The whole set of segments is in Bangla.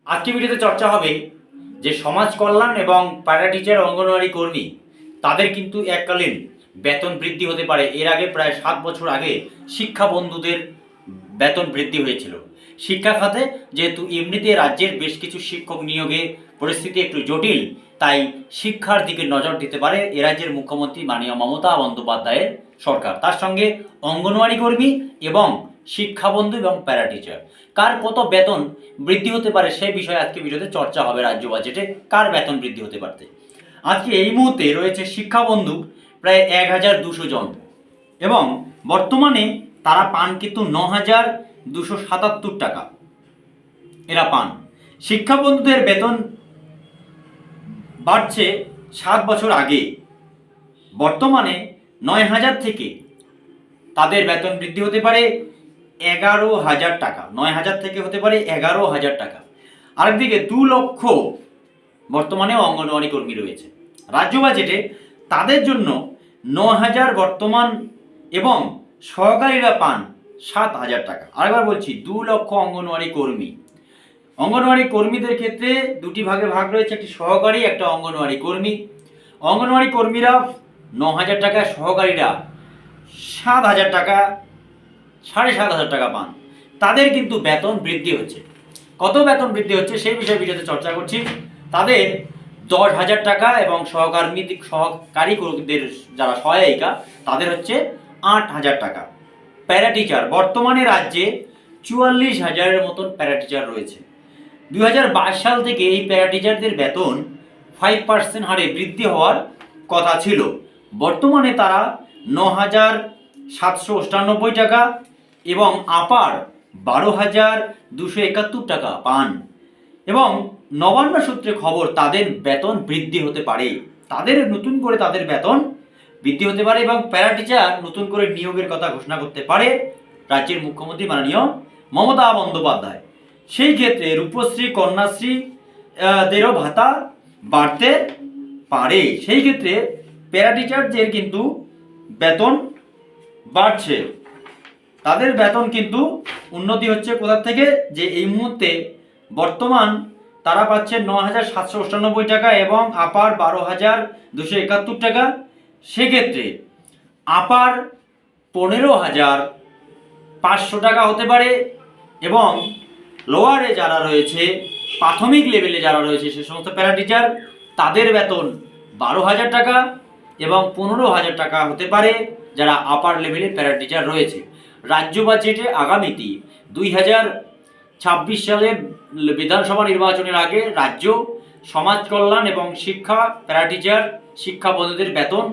আজকে ভিডিওতে চর্চা হবে যে সমাজ কল্যাণ এবং প্যারা টিচার অঙ্গনওয়াড়ি কর্মী তাদের কিন্তু এককালীন বেতন বৃদ্ধি হতে পারে। এর আগে প্রায় 7 বছর আগে শিক্ষা বন্ধুদের বেতন বৃদ্ধি হয়েছিল। শিক্ষা খাতে যেহেতু এমনিতে রাজ্যের বেশ কিছু শিক্ষক নিয়োগে পরিস্থিতি একটু জটিল, তাই শিক্ষার দিকে নজর দিতে পারে এ রাজ্যের মুখ্যমন্ত্রী মাননীয় মমতা বন্দ্যোপাধ্যায়ের সরকার। তার সঙ্গে অঙ্গনওয়াড়ি কর্মী এবং শিক্ষাবন্ধু এবং প্যারা টিচার কার কত বেতন বৃদ্ধি হতে পারে সে বিষয়ে আজকে ভিডিওতে চর্চা হবে। রাজ্য বাজেটে কার বেতন বৃদ্ধি হতে পারতে আজকে এই মুহূর্তে রয়েছে শিক্ষাবন্ধু প্রায় 1200 জন এবং বর্তমানে তারা পান কিন্তু 9277 টাকা এরা পান। শিক্ষাবন্ধুদের বেতন বাড়ছে 7 বছর আগে, বর্তমানে 9000 থেকে তাদের বেতন বৃদ্ধি হতে পারে 11,000 টাকা। 9000 থেকে হতে পারে 11,000 টাকা। আরেকদিকে 2 লক্ষ বর্তমানে অঙ্গনওয়াড়ি কর্মী রয়েছে। রাজ্য বাজেটে তাদের জন্য 9000 বর্তমান এবং সহকারীরা পান 7000 টাকা। আরেকবার বলছি, 2 লক্ষ অঙ্গনওয়াড়ি কর্মী। অঙ্গনওয়াড়ি কর্মীদের ক্ষেত্রে দুটি ভাগে ভাগ রয়েছে, একটি সহকারী, একটা অঙ্গনওয়াড়ি কর্মী। অঙ্গনওয়াড়ি কর্মীরা 9000 টাকা, সহকারীরা 7000 টাকা, 7500 টাকা পান। তাদের কিন্তু বেতন বৃদ্ধি হচ্ছে। কত বেতন বৃদ্ধি হচ্ছে সেই বিষয়ে ভিডিওতে চর্চা করছি। তাদের 10,000 টাকা এবং সহকারীদের যারা সহায়িকা তাদের হচ্ছে 8,000 টাকা। প্যারা টিচার বর্তমানে রাজ্যে 44,000-এর মতন প্যারা টিচার রয়েছে। 2022 সাল থেকে এই প্যারা টিচারদের বেতন 5% হারে বৃদ্ধি হওয়ার কথা ছিল। বর্তমানে তারা 9,798 টাকা এবং আপার 12,271 টাকা পান এবং নবান্ন সূত্রে খবর তাদের বেতন বৃদ্ধি হতে পারে। তাদের নতুন করে তাদের বেতন বৃদ্ধি হতে পারে এবং প্যারা টিচার নতুন করে নিয়োগের কথা ঘোষণা করতে পারে রাজ্যের মুখ্যমন্ত্রী মাননীয় মমতা বন্দ্যোপাধ্যায়। সেই ক্ষেত্রে রূপশ্রী, কন্যাশ্রী দেরও ভাতা বাড়তে পারে। সেই ক্ষেত্রে প্যারা টিচারদের কিন্তু বেতন বাড়ছে, তাদের বেতন কিন্তু উন্নতি হচ্ছে। কোথা থেকে? যে এই মুহূর্তে বর্তমান তারা পাচ্ছে 9,798 টাকা এবং আপার 12,271 টাকা। সেক্ষেত্রে আপার 15,500 টাকা হতে পারে এবং লোয়ারে যারা রয়েছে, প্রাথমিক লেভেলে যারা রয়েছে সে সমস্ত প্যারা টিচার তাদের বেতন 12,000 টাকা এবং 15,000 টাকা হতে পারে যারা আপার লেভেলে প্যারা টিচার রয়েছে। রাজ্য বাজেটে আগামীতে 2026 সালে বিধানসভা নির্বাচনের আগে রাজ্য সমাজ কল্যাণ এবং শিক্ষা প্যারা টিচার শিক্ষাবন্ধুদের বেতন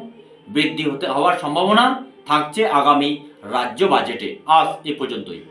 বৃদ্ধি হওয়ার সম্ভাবনা থাকছে আগামী রাজ্য বাজেটে। আজ এ পর্যন্তই।